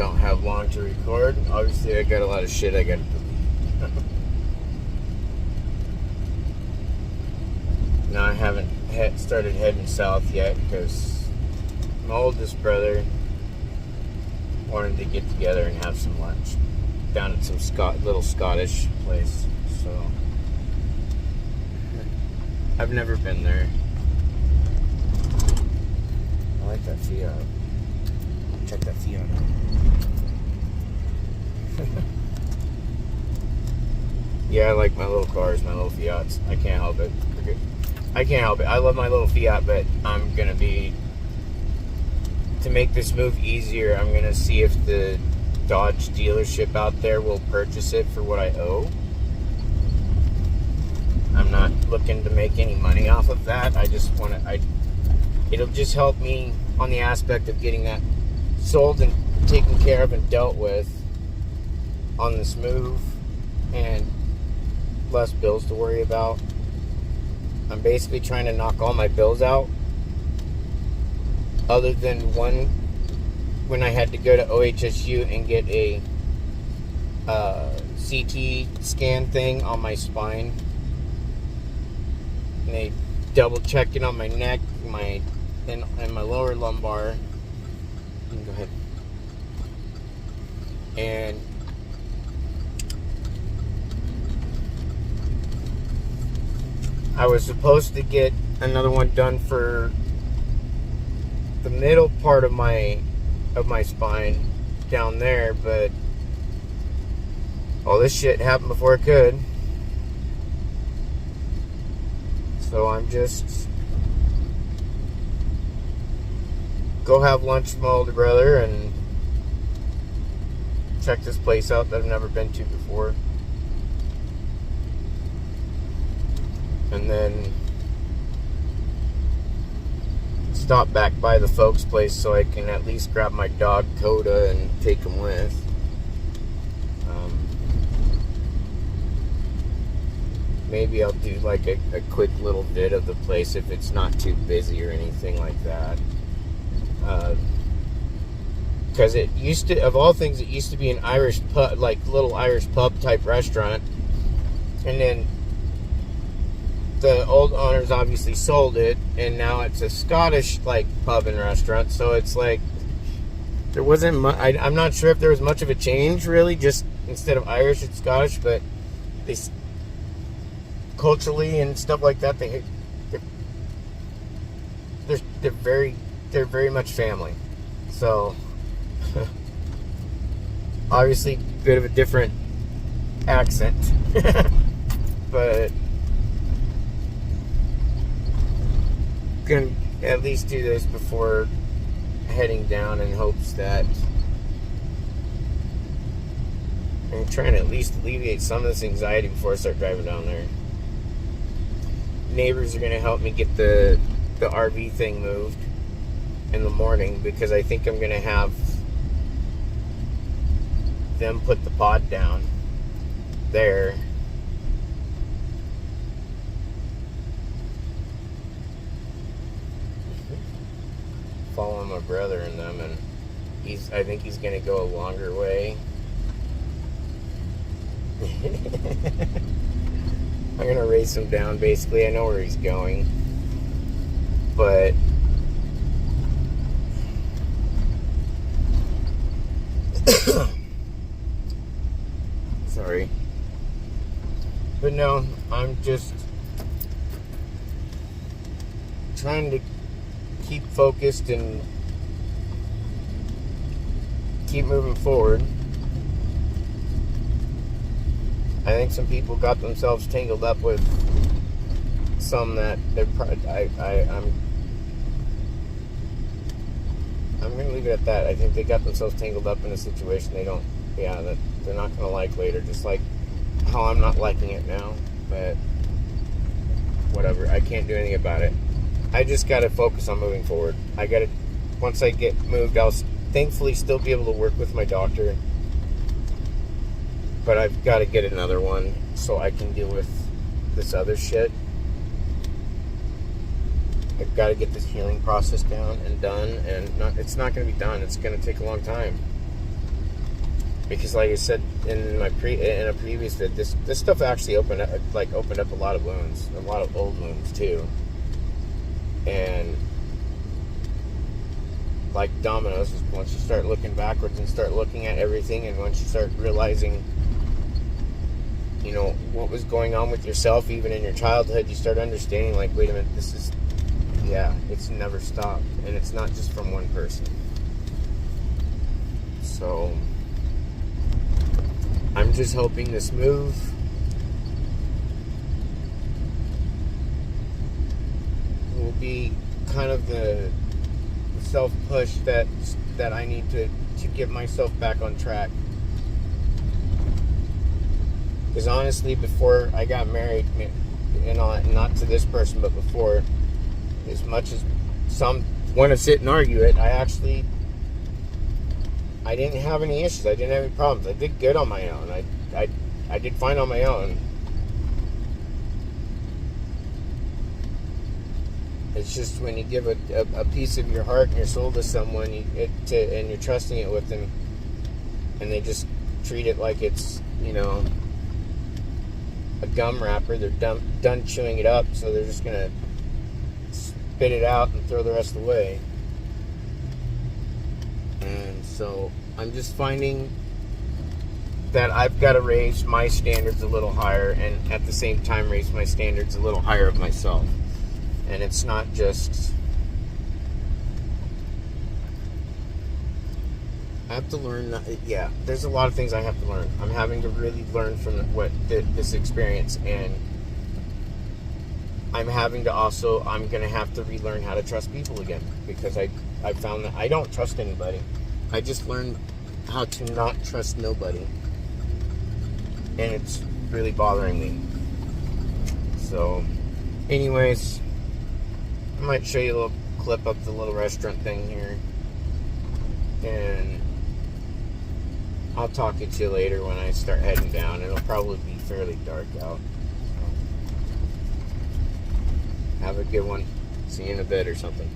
don't have long to record. Obviously, I got a lot of shit I got to delete. Now, I haven't started heading south yet because my oldest brother wanted to get together and have some lunch down at some little Scottish place. So, I've never been there. I like that Fiat. Check that Fiat out. Yeah, I like my little cars, my little Fiats. I can't help it. I can't help it. I love my little Fiat, but I'm gonna be, to make this move easier, I'm gonna see if the Dodge dealership out there will purchase it for what I owe. I'm not looking to make any money off of that. I just want to, it'll just help me on the aspect of getting that sold and taken care of and dealt with on this move, and less bills to worry about. I'm basically trying to knock all my bills out, other than one when I had to go to OHSU and get a CT scan thing on my spine. And they double checked it on my neck, and my lower lumbar. You can go ahead. And I was supposed to get another one done for the middle part of my spine down there, but all this shit happened before it could. So I'm just go have lunch with my older brother and check this place out that I've never been to before. And then stop back by the folks' place so I can at least grab my dog Coda and take him with. Maybe I'll do like a quick little bit of the place if it's not too busy or anything like that. Because it used to, of all things, it used to be an Irish pub, like little Irish pub type restaurant. And then the old owners obviously sold it, and now it's a Scottish like pub and restaurant. So it's like there wasn't I'm not sure if there was much of a change really. Just instead of Irish, it's Scottish, but they culturally and stuff like that, they're very much family. So obviously a bit of a different accent, but gonna at least do this before heading down in hopes that I'm trying to at least alleviate some of this anxiety before I start driving down there. Neighbors are going to help me get the RV thing moved in the morning, because I think I'm going to have them put the pod down there. Following my brother and them, and I think he's going to go a longer way. I'm going to race him down, basically. I know where he's going. But sorry. But no, I'm just trying to keep focused and keep moving forward. I think some people got themselves tangled up with some that they're I'm going to leave it at that. I think they got themselves tangled up in a situation that they're not going to like later, just like how I'm not liking it now. But whatever, I can't do anything about it. I just got to focus on moving forward. Once I get moved, I'll thankfully still be able to work with my doctor. But I've got to get another one so I can deal with this other shit. I've got to get this healing process down and done, and it's not going to be done. It's going to take a long time. Because like I said in my previous vid, this stuff actually opened up a lot of wounds, a lot of old wounds too. And like dominoes, once you start looking backwards and start looking at everything, and once you start realizing, you know, what was going on with yourself even in your childhood, you start understanding, like, wait a minute, it's never stopped, and it's not just from one person. So I'm just hoping this move will be kind of the self-push that I need to get myself back on track. Because honestly, before I got married, and not to this person, but before, as much as some want to sit and argue it, I didn't have any issues. I didn't have any problems. I did good on my own. I did fine on my own. It's just when you give a piece of your heart and your soul to someone, and you're trusting it with them, and they just treat it like it's, you know, a gum wrapper. They're done chewing it up, so they're just gonna spit it out and throw the rest away. And so I'm just finding that I've got to raise my standards a little higher, and at the same time raise my standards a little higher of myself. And it's not just, I have to learn that, yeah, there's a lot of things I have to learn. I'm having to really learn from this experience, and I'm going to have to relearn how to trust people again, because I found that I don't trust anybody. I just learned how to not trust nobody, and it's really bothering me. So anyways, I might show you a little clip of the little restaurant thing here, and I'll talk to you later when I start heading down. It'll probably be fairly dark out. Have a good one. See you in a bit or something.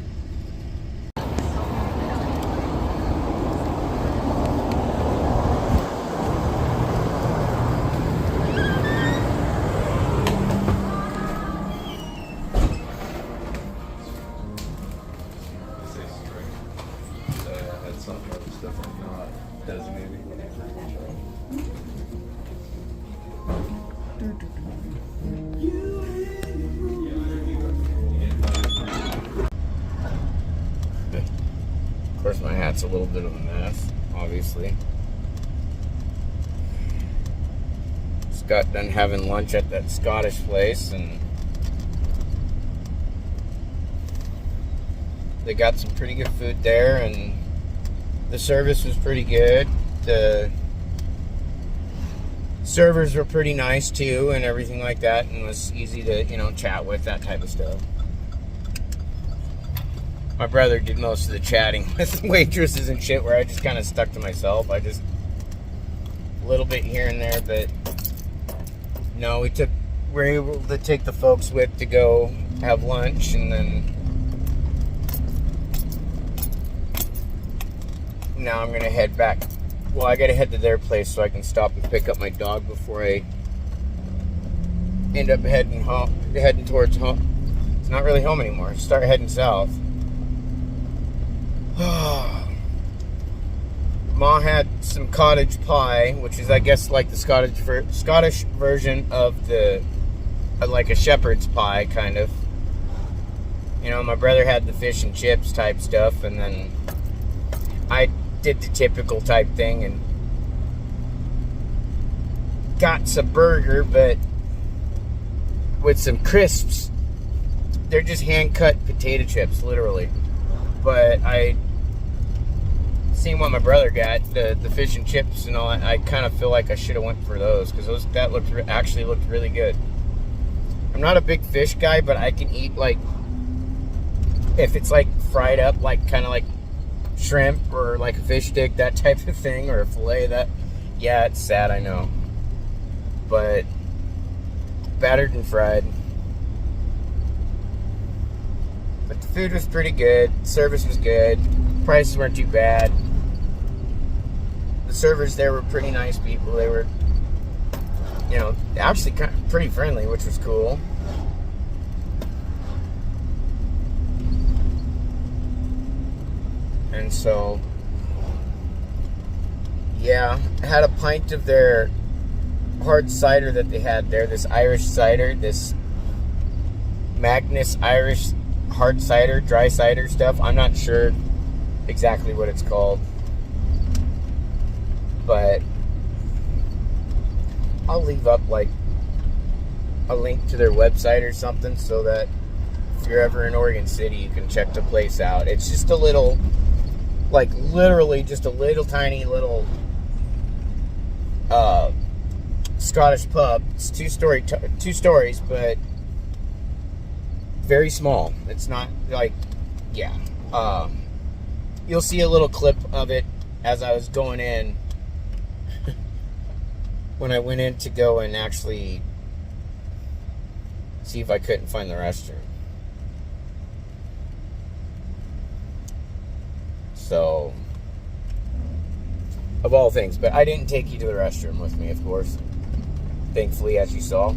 Of course, my hat's a little bit of a mess, obviously. Just got done having lunch at that Scottish place, and they got some pretty good food there, and the service was pretty good. The servers were pretty nice too, and everything like that, and was easy to, you know, chat with, that type of stuff. My brother did most of the chatting with waitresses and shit, where I just kind of stuck to myself. I just, a little bit here and there, but no, we were able to take the folks with to go have lunch, and then now I'm gonna head back. Well, I gotta head to their place so I can stop and pick up my dog before I end up heading towards home. It's not really home anymore. Start heading south. Ma had some cottage pie, which is, I guess, like the Scottish version of like a shepherd's pie, kind of. You know, my brother had the fish and chips type stuff, and then I did the typical type thing and got some burger, but with some crisps. They're just hand-cut potato chips, literally. But I seen what my brother got, the fish and chips and all that. I kind of feel like I should have went for those, because that actually looked really good. I'm not a big fish guy, but I can eat, like, if it's like fried up, like kind of like shrimp or like a fish stick, that type of thing, or a fillet. That, yeah, it's sad, I know, but battered and fried. But the food was pretty good, service was good, prices weren't too bad. The servers there were pretty nice people. They were, you know, actually kind of pretty friendly, which was cool. And so, yeah, I had a pint of their hard cider that they had there, this Irish cider, this Magnus Irish hard cider, dry cider stuff. I'm not sure exactly what it's called, but I'll leave up like a link to their website or something so that if you're ever in Oregon City, you can check the place out. It's just a little, like literally just a little tiny little Scottish pub. It's two stories, but very small. It's not like, yeah. You'll see a little clip of it as I was going in when I went in to go and actually see if I couldn't find the restroom. So, of all things, but I didn't take you to the restroom with me, of course. Thankfully, as you saw.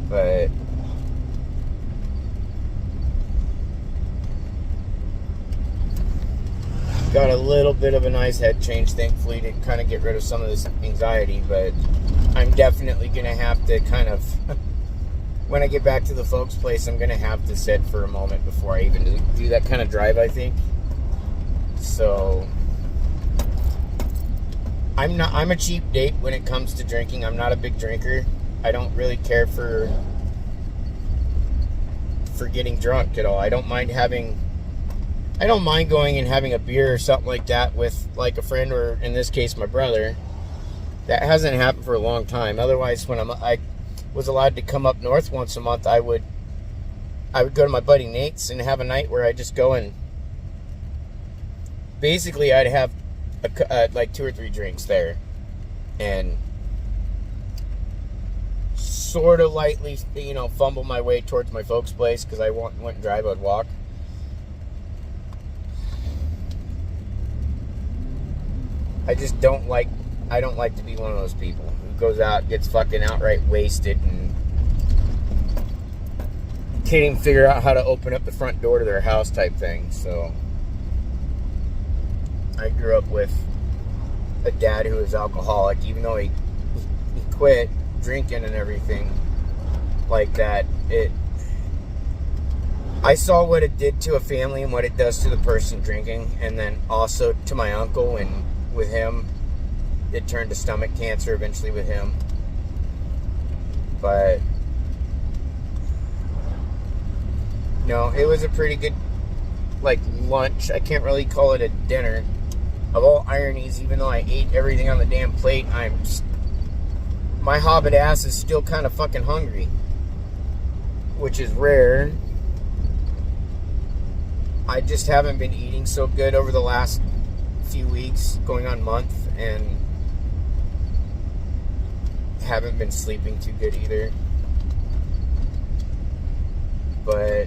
But got a little bit of a nice head change, thankfully, to kind of get rid of some of this anxiety. But I'm definitely going to have to kind of, when I get back to the folks' place, I'm going to have to sit for a moment before I even do that kind of drive, I think. So I'm a cheap date when it comes to drinking. I'm not a big drinker. I don't really care for getting drunk at all. I don't mind going and having a beer or something like that with like a friend, or in this case my brother. That hasn't happened for a long time. Otherwise, when I was allowed to come up north once a month, I would go to my buddy Nate's and have a night where I just go and basically I'd have like 2 or 3 drinks there and sort of lightly, you know, fumble my way towards my folks' place because I wouldn't drive, I'd walk. I don't like to be one of those people who goes out, gets fucking outright wasted and can't even figure out how to open up the front door to their house type thing. So I grew up with a dad who was alcoholic, even though he quit drinking and everything like that. I saw what it did to a family and what it does to the person drinking, and then also to my uncle, and with him it turned to stomach cancer eventually with him. But no, it was a pretty good like lunch. I can't really call it a dinner. Of all ironies, even though I ate everything on the damn plate, my hobbit ass is still kind of fucking hungry, which is rare. I just haven't been eating so good over the last few weeks, going on month, and haven't been sleeping too good either. But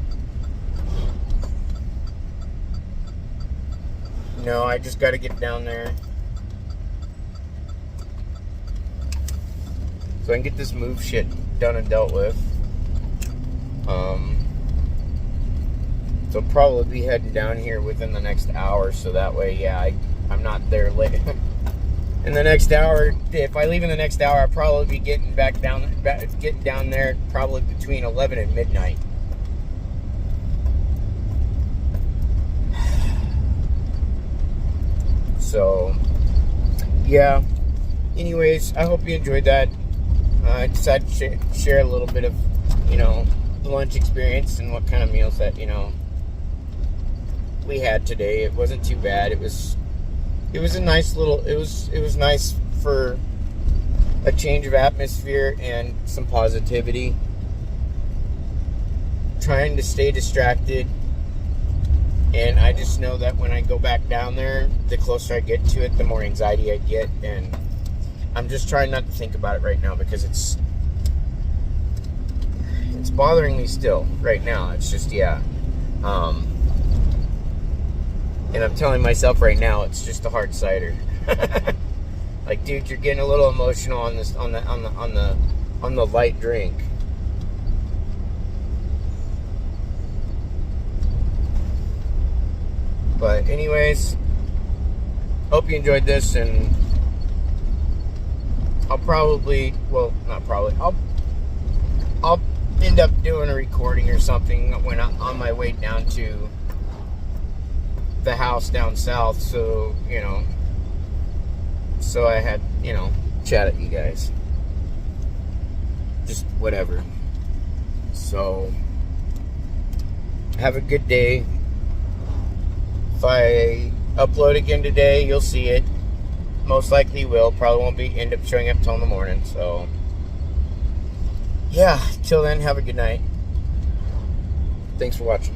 no, I just got to get down there so I can get this move shit done and dealt with. So probably be heading down here within the next hour, so that way, yeah, I'm not there late. In the next hour, if I leave in the next hour, I'll probably be getting down there probably between 11 and midnight. So, yeah. Anyways, I hope you enjoyed that. I decided to share a little bit of, you know, the lunch experience and what kind of meals that, you know, we had today. It wasn't too bad. It was a nice little, it was nice for a change of atmosphere and some positivity. Trying to stay distracted. And I just know that when I go back down there, the closer I get to it, the more anxiety I get. And I'm just trying not to think about it right now because it's bothering me still right now. It's just, yeah. And I'm telling myself right now, it's just a hard cider. Like, dude, you're getting a little emotional on this, on the light drink. But anyways, hope you enjoyed this, and I'll probably, well, not probably, I'll end up doing a recording or something when I'm on my way down to the house down south, so, you know, so I had, you know, chat at you guys. Just whatever. So, have a good day. If I upload again today, you'll see it. Most likely will. Probably won't end up showing up till in the morning. So, yeah. Till then, have a good night. Thanks for watching.